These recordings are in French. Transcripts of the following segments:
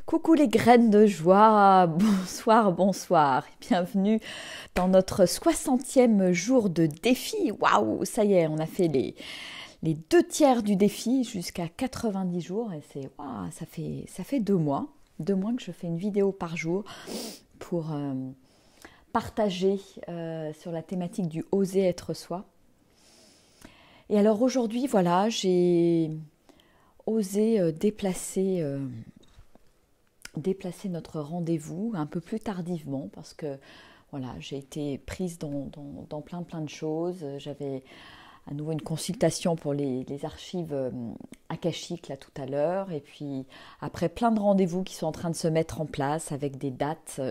Coucou les graines de joie, bonsoir, bonsoir, et bienvenue dans notre 60e jour de défi. Waouh, ça y est, on a fait les 2 tiers du défi jusqu'à 90 jours et c'est, waouh, ça fait 2 mois, 2 mois que je fais une vidéo par jour pour partager sur la thématique du oser être soi. Et alors aujourd'hui, voilà, j'ai osé déplacer notre rendez-vous un peu plus tardivement parce que voilà, j'ai été prise dans plein de choses. J'avais à nouveau une consultation pour les archives akashiques là tout à l'heure et puis après plein de rendez-vous qui sont en train de se mettre en place avec des dates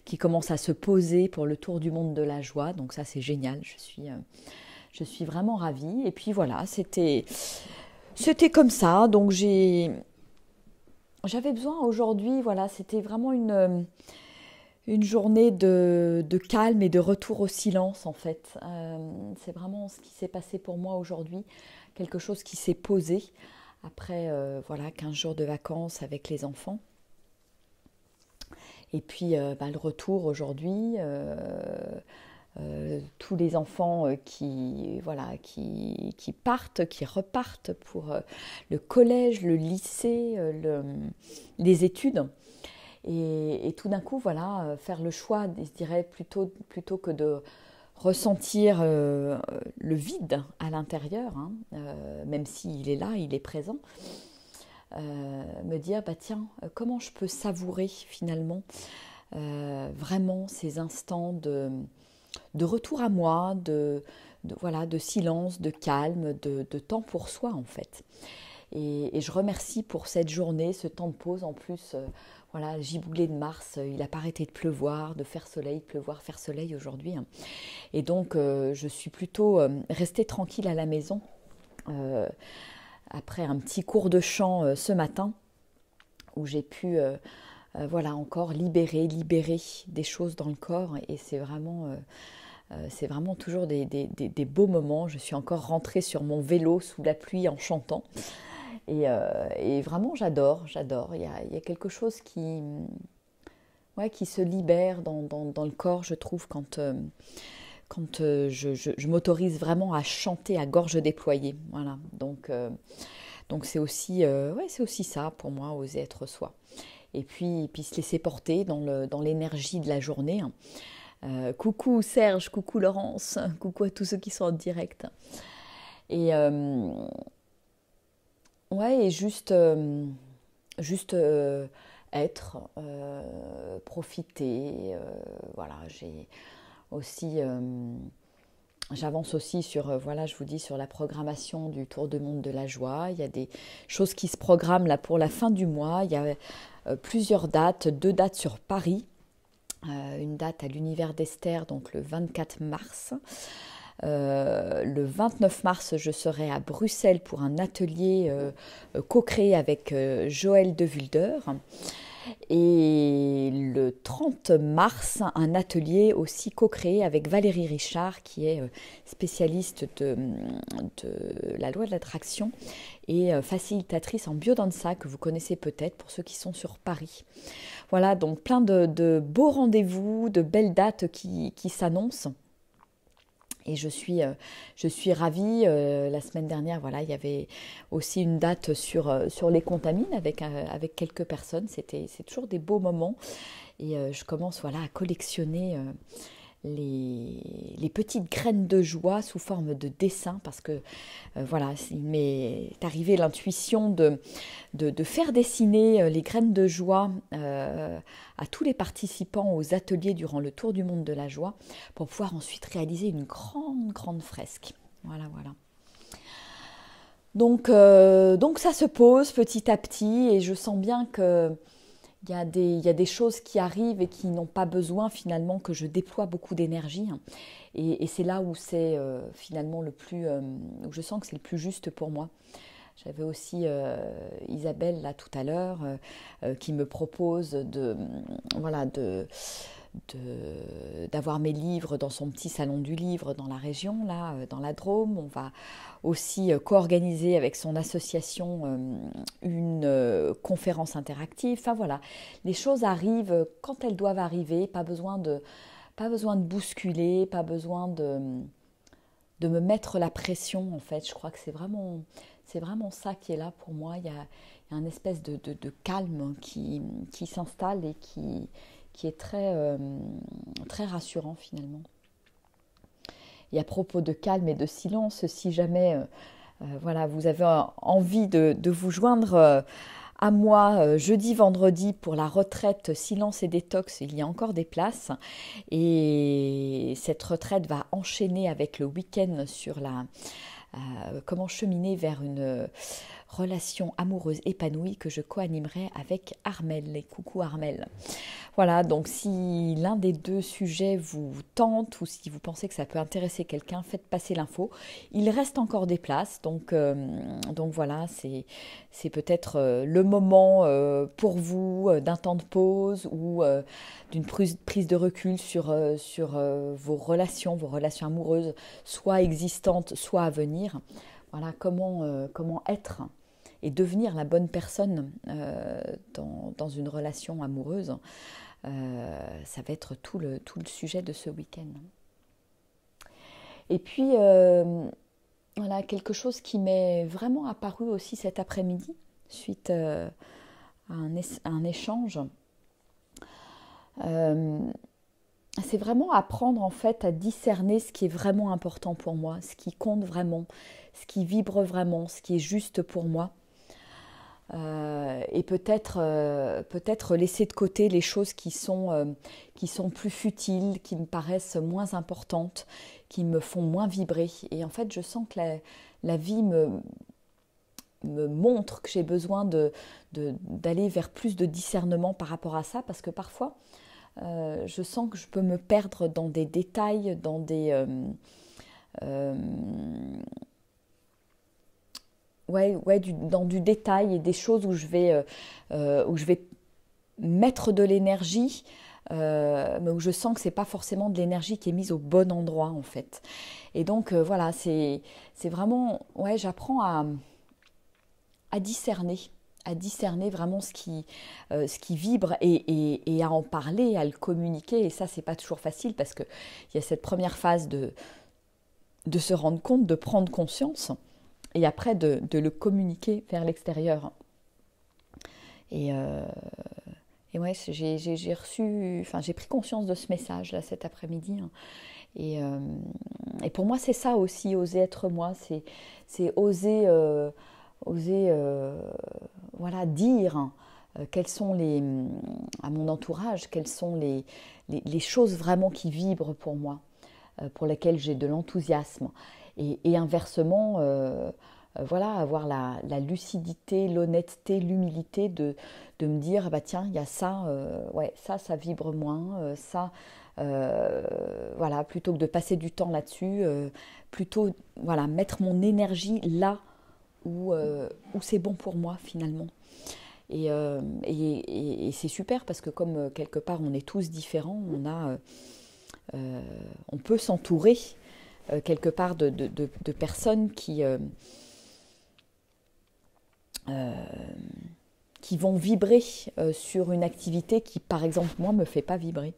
qui commencent à se poser pour le tour du monde de la joie. Donc ça c'est génial, je suis vraiment ravie. Et puis voilà, c'était comme ça. Donc j'avais besoin aujourd'hui, voilà, c'était vraiment une journée de calme et de retour au silence en fait. C'est vraiment ce qui s'est passé pour moi aujourd'hui, quelque chose qui s'est posé après voilà, 15 jours de vacances avec les enfants. Et puis le retour aujourd'hui, tous les enfants qui partent, qui repartent pour le collège, le lycée, les études. Et tout d'un coup, voilà, faire le choix, je dirais, plutôt que de ressentir le vide à l'intérieur, hein, même s'il est là, il est présent, me dire, bah tiens, comment je peux savourer finalement vraiment ces instants de retour à moi, voilà, de silence, de calme, de temps pour soi en fait. Et je remercie pour cette journée, ce temps de pause. En plus, voilà, giboulée de mars, il n'a pas arrêté de pleuvoir, de faire soleil, pleuvoir, faire soleil aujourd'hui. Hein. Et donc, je suis plutôt restée tranquille à la maison euh, après un petit cours de chant ce matin où j'ai pu voilà, encore libérer des choses dans le corps. Et c'est vraiment toujours des beaux moments. Je suis encore rentrée sur mon vélo sous la pluie en chantant. Et vraiment, j'adore. Il y a quelque chose ouais, qui se libère dans le corps, je trouve, quand je m'autorise vraiment à chanter à gorge déployée. Voilà. Donc c'est aussi ça pour moi, oser être soi. Et puis se laisser porter dans l'énergie de la journée. Hein. Coucou Serge, coucou Laurence, coucou à tous ceux qui sont en direct. Et ouais, et juste être, profiter. Voilà, aussi, j'avance aussi sur, voilà, je vous dis, sur la programmation du Tour du monde de la joie. Il y a des choses qui se programment là pour la fin du mois. Il y a plusieurs dates, 2 dates sur Paris. Une date à l'univers d'Esther, donc le 24 mars. Le 29 mars, je serai à Bruxelles pour un atelier co-créé avec Joël de Vulder. Et le 30 mars, un atelier aussi co-créé avec Valérie Richard, qui est spécialiste de la loi de l'attraction et facilitatrice en biodanza, que vous connaissez peut-être pour ceux qui sont sur Paris. Voilà, donc plein de beaux rendez-vous, de belles dates qui s'annoncent. Et je suis ravie. La semaine dernière, voilà, il y avait aussi une date sur les contamines avec quelques personnes. C'est toujours des beaux moments. Et je commence, voilà, à collectionner les petites graines de joie sous forme de dessin parce que voilà, il m'est arrivé l'intuition de faire dessiner les graines de joie à tous les participants aux ateliers durant le Tour du monde de la joie pour pouvoir ensuite réaliser une grande fresque. Voilà. Donc ça se pose petit à petit et je sens bien que il y a des choses qui arrivent et qui n'ont pas besoin finalement que je déploie beaucoup d'énergie. Hein. Et c'est là où c'est finalement où je sens que c'est le plus juste pour moi. J'avais aussi Isabelle là tout à l'heure qui me propose voilà, d'avoir mes livres dans son petit salon du livre dans la région, là, dans la Drôme. On va aussi co-organiser avec son association une conférence interactive. Enfin voilà, les choses arrivent quand elles doivent arriver, pas besoin de bousculer, pas besoin de me mettre la pression en fait. Je crois que c'est vraiment ça qui est là pour moi. Il y a une espèce de calme qui s'installe et qui est très rassurant finalement. Et à propos de calme et de silence, si jamais voilà, vous avez envie de vous joindre à moi jeudi, vendredi pour la retraite silence et détox, il y a encore des places. Et cette retraite va enchaîner avec le week-end sur comment cheminer vers une relation amoureuse épanouie que je co-animerai avec Armelle. Et coucou Armelle. Voilà, donc si l'un des deux sujets vous tente ou si vous pensez que ça peut intéresser quelqu'un, faites passer l'info. Il reste encore des places, donc voilà, c'est peut-être le moment pour vous d'un temps de pause ou d'une prise de recul sur vos relations amoureuses, soit existantes, soit à venir. Voilà, comment être et devenir la bonne personne dans une relation amoureuse. Ça va être tout le sujet de ce week-end. Et puis, voilà, quelque chose qui m'est vraiment apparu aussi cet après-midi, suite à un échange. C'est vraiment apprendre en fait à discerner ce qui est vraiment important pour moi, ce qui compte vraiment, ce qui vibre vraiment, ce qui est juste pour moi. Et peut-être laisser de côté les choses qui sont plus futiles, qui me paraissent moins importantes, qui me font moins vibrer. Et en fait, je sens que la vie me montre que j'ai besoin d'aller vers plus de discernement par rapport à ça, parce que parfois, je sens que je peux me perdre dans des détails, dans du détail et des choses où je vais mettre de l'énergie, mais où je sens que c'est pas forcément de l'énergie qui est mise au bon endroit en fait. Et donc voilà, c'est vraiment, j'apprends à discerner vraiment ce qui vibre et à en parler, à le communiquer. Et ça, c'est pas toujours facile parce qu'il y a cette première phase de se rendre compte, de prendre conscience et après de le communiquer vers l'extérieur. Et ouais, j'ai pris conscience de ce message là cet après-midi. Et pour moi, c'est ça aussi, oser être moi, c'est oser voilà, dire quels sont à mon entourage, quelles sont les choses vraiment qui vibrent pour moi, pour lesquelles j'ai de l'enthousiasme. Et inversement, voilà, avoir la lucidité, l'honnêteté, l'humilité de me dire, bah tiens, il y a ça, ça vibre moins, voilà, plutôt que de passer du temps là-dessus, plutôt, voilà, mettre mon énergie là où c'est bon pour moi finalement. Et c'est super parce que comme quelque part on est tous différents, on peut s'entourer quelque part de personnes qui vont vibrer sur une activité qui par exemple moi me fait pas vibrer.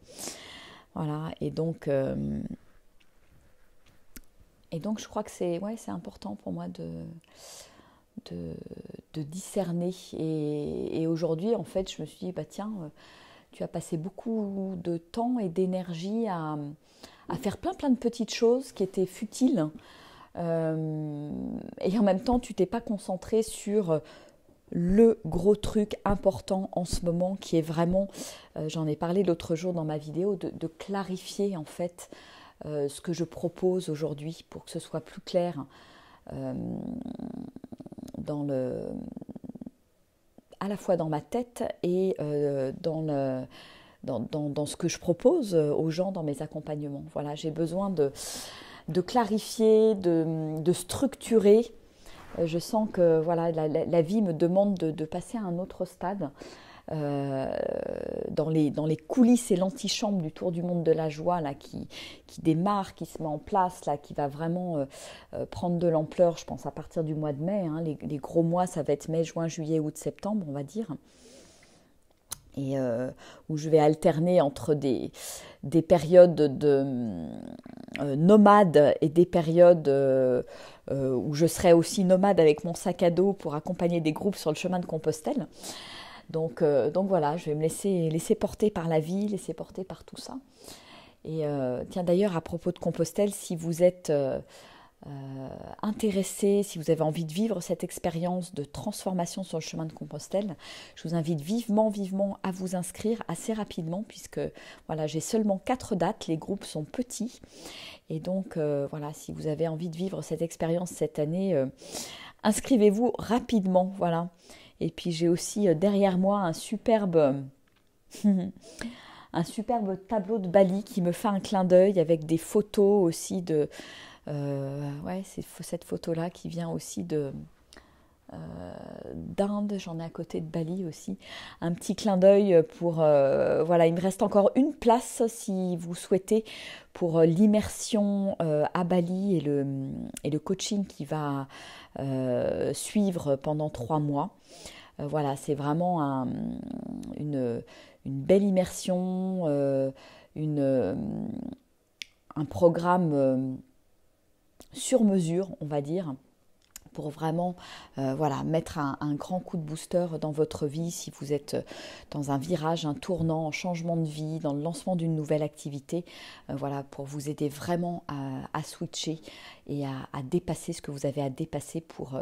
Voilà, et donc je crois que c'est important pour moi de discerner. Et aujourd'hui, en fait, je me suis dit, bah tiens, tu as passé beaucoup de temps et d'énergie à faire plein de petites choses qui étaient futiles. Et en même temps, tu t'es pas concentré sur le gros truc important en ce moment qui est vraiment, j'en ai parlé l'autre jour dans ma vidéo, de clarifier en fait ce que je propose aujourd'hui pour que ce soit plus clair à la fois dans ma tête et dans ce que je propose aux gens dans mes accompagnements. Voilà, j'ai besoin de clarifier, de structurer. Je sens que voilà, la vie me demande de passer à un autre stade. euh, dans les coulisses et l'antichambre du Tour du monde de la joie là, qui démarre, qui se met en place, là, qui va vraiment prendre de l'ampleur, je pense à partir du mois de mai. Hein, les gros mois, ça va être mai, juin, juillet, août, septembre, on va dire. Et où je vais alterner entre des périodes nomades et des périodes où je serai aussi nomade avec mon sac à dos pour accompagner des groupes sur le chemin de Compostelle. Donc voilà, je vais me laisser porter par la vie, laisser porter par tout ça. Et tiens, d'ailleurs, à propos de Compostelle, si vous êtes intéressé, si vous avez envie de vivre cette expérience de transformation sur le chemin de Compostelle, je vous invite vivement à vous inscrire assez rapidement, puisque voilà, j'ai seulement 4 dates, les groupes sont petits. Et donc voilà, si vous avez envie de vivre cette expérience cette année, inscrivez-vous rapidement, voilà. Et puis j'ai aussi derrière moi un superbe tableau de Bali qui me fait un clin d'œil avec des photos aussi ouais, c'est cette photo-là qui vient aussi d'Inde, j'en ai à côté de Bali aussi. Un petit clin d'œil pour... voilà, il me reste encore une place si vous souhaitez pour l'immersion à Bali et le coaching qui va suivre pendant 3 mois. Voilà, c'est vraiment une belle immersion, un programme sur mesure, on va dire, pour vraiment voilà, mettre un grand coup de booster dans votre vie si vous êtes dans un virage, un tournant, un changement de vie, dans le lancement d'une nouvelle activité, voilà, pour vous aider vraiment à switcher et à dépasser ce que vous avez à dépasser pour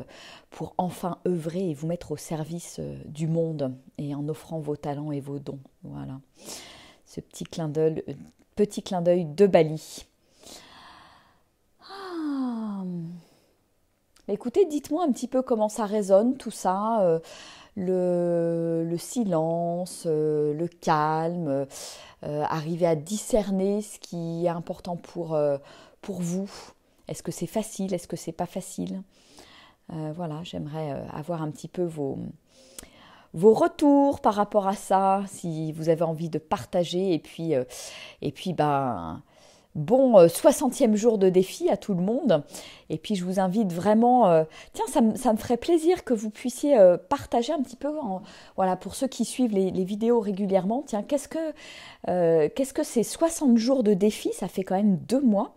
enfin œuvrer et vous mettre au service du monde et en offrant vos talents et vos dons. Voilà, ce petit clin d'œil de Bali. Écoutez, dites-moi un petit peu comment ça résonne tout ça, le silence, le calme, arriver à discerner ce qui est important pour vous. Est-ce que c'est facile? Est-ce que c'est pas facile? Voilà, j'aimerais avoir un petit peu vos retours par rapport à ça, si vous avez envie de partager. Et puis ben... Bon 60e jour de défi à tout le monde. Et puis je vous invite vraiment, tiens, ça me ferait plaisir que vous puissiez partager un petit peu, voilà, pour ceux qui suivent les vidéos régulièrement, tiens, qu'est-ce que ces 60 jours de défi, ça fait quand même 2 mois,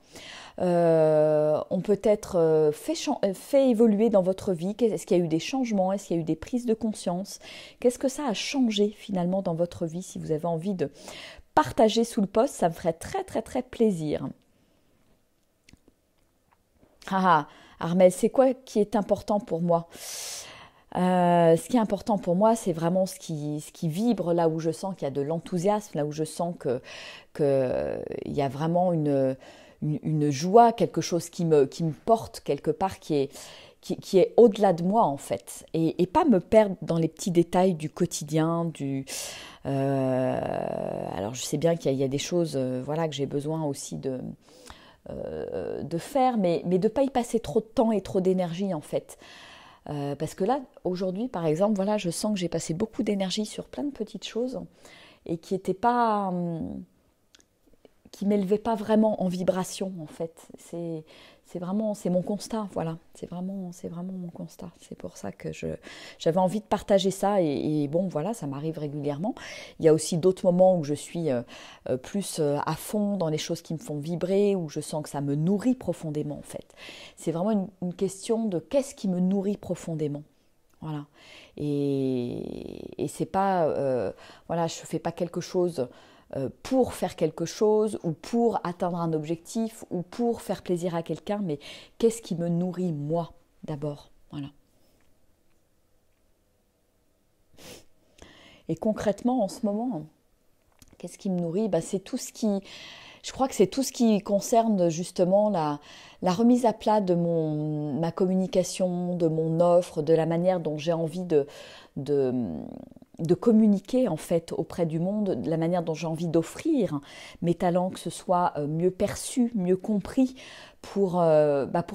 ont peut-être fait évoluer dans votre vie. Est-ce qu'il y a eu des changements? Est-ce qu'il y a eu des prises de conscience? Qu'est-ce que ça a changé finalement dans votre vie? Si vous avez envie de partager sous le post, ça me ferait très très très plaisir. Ah, Armel, c'est quoi qui est important pour moi? Ce qui est important pour moi, c'est vraiment ce qui vibre, là où je sens qu'il y a de l'enthousiasme, là où je sens qu'il y a vraiment une joie, quelque chose qui me porte quelque part, qui est au-delà de moi en fait, et pas me perdre dans les petits détails du quotidien, alors je sais bien qu'il y a des choses voilà, que j'ai besoin aussi de faire, mais de ne pas y passer trop de temps et trop d'énergie en fait. Parce que là, aujourd'hui par exemple, voilà, je sens que j'ai passé beaucoup d'énergie sur plein de petites choses et qui n'étaient pas... qui m'élevait pas vraiment en vibration en fait. C'est mon constat, voilà. C'est vraiment mon constat. C'est pour ça que j'avais envie de partager ça et bon voilà, ça m'arrive régulièrement. Il y a aussi d'autres moments où je suis plus à fond dans les choses qui me font vibrer, où je sens que ça me nourrit profondément en fait. C'est vraiment une question de qu'est-ce qui me nourrit profondément. Voilà. Et c'est pas voilà, je fais pas quelque chose pour faire quelque chose ou pour atteindre un objectif ou pour faire plaisir à quelqu'un, mais qu'est-ce qui me nourrit moi d'abord, voilà. Et concrètement en ce moment, qu'est-ce qui me nourrit? C'est tout ce qui, je crois que c'est tout ce qui concerne justement la remise à plat de ma communication, de mon offre, de la manière dont j'ai envie de de communiquer en fait auprès du monde de la manière dont j'ai envie d'offrir mes talents, que ce soit mieux perçu, mieux compris pour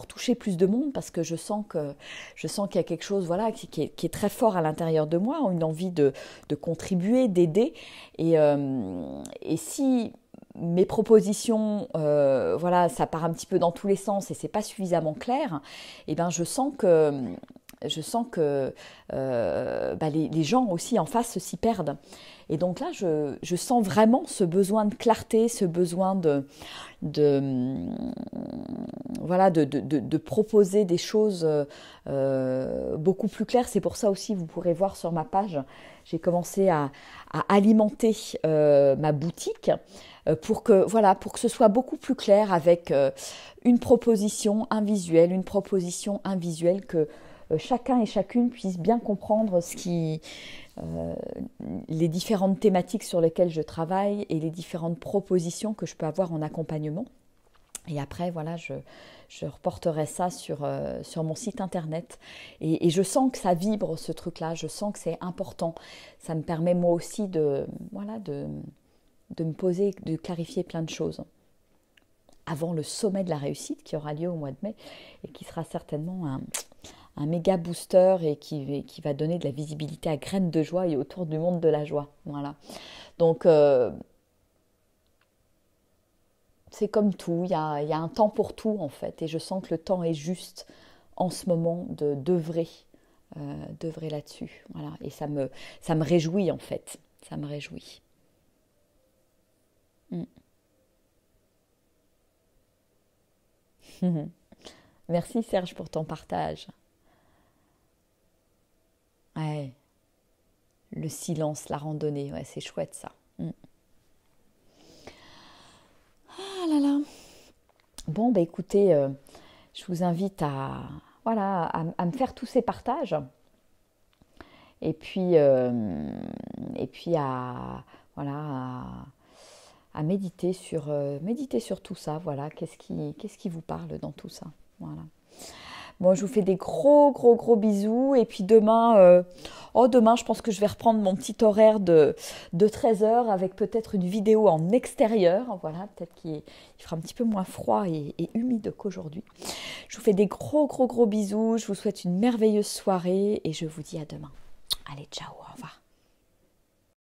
toucher plus de monde, parce que je sens qu'il y a quelque chose voilà, qui est très fort à l'intérieur de moi, une envie de contribuer, d'aider. Et si mes propositions, voilà, ça part un petit peu dans tous les sens et c'est pas suffisamment clair, et ben je sens que les gens aussi en face s'y perdent. Et donc là, je sens vraiment ce besoin de clarté, ce besoin voilà, de proposer des choses beaucoup plus claires. C'est pour ça aussi, vous pourrez voir sur ma page, j'ai commencé à alimenter ma boutique pour que ce soit beaucoup plus clair avec une proposition, un visuel, que chacun et chacune puisse bien comprendre les différentes thématiques sur lesquelles je travaille et les différentes propositions que je peux avoir en accompagnement. Et après, voilà, je reporterai ça sur mon site internet. Et je sens que ça vibre, ce truc-là. Je sens que c'est important. Ça me permet moi aussi de me poser, de clarifier plein de choses. Avant le sommet de la réussite qui aura lieu au mois de mai et qui sera certainement un méga booster et qui va donner de la visibilité à Graines de Joie et autour du monde de la joie. Voilà. Donc, c'est comme tout, il y a un temps pour tout en fait, et je sens que le temps est juste en ce moment d'œuvrer là-dessus. Voilà. Et ça me réjouit en fait, ça me réjouit. Merci Serge pour ton partage. Ouais, le silence, la randonnée, ouais, c'est chouette ça. Ah là là. Bon, bah écoutez, je vous invite à me faire tous ces partages et puis à méditer sur tout ça. Voilà, qu'est-ce qui vous parle dans tout ça. Voilà. Bon, je vous fais des gros, gros, gros bisous. Et puis demain, demain, je pense que je vais reprendre mon petit horaire de 13h avec peut-être une vidéo en extérieur. Voilà, peut-être qu'il fera un petit peu moins froid et humide qu'aujourd'hui. Je vous fais des gros, gros, gros bisous. Je vous souhaite une merveilleuse soirée et je vous dis à demain. Allez, ciao, au revoir.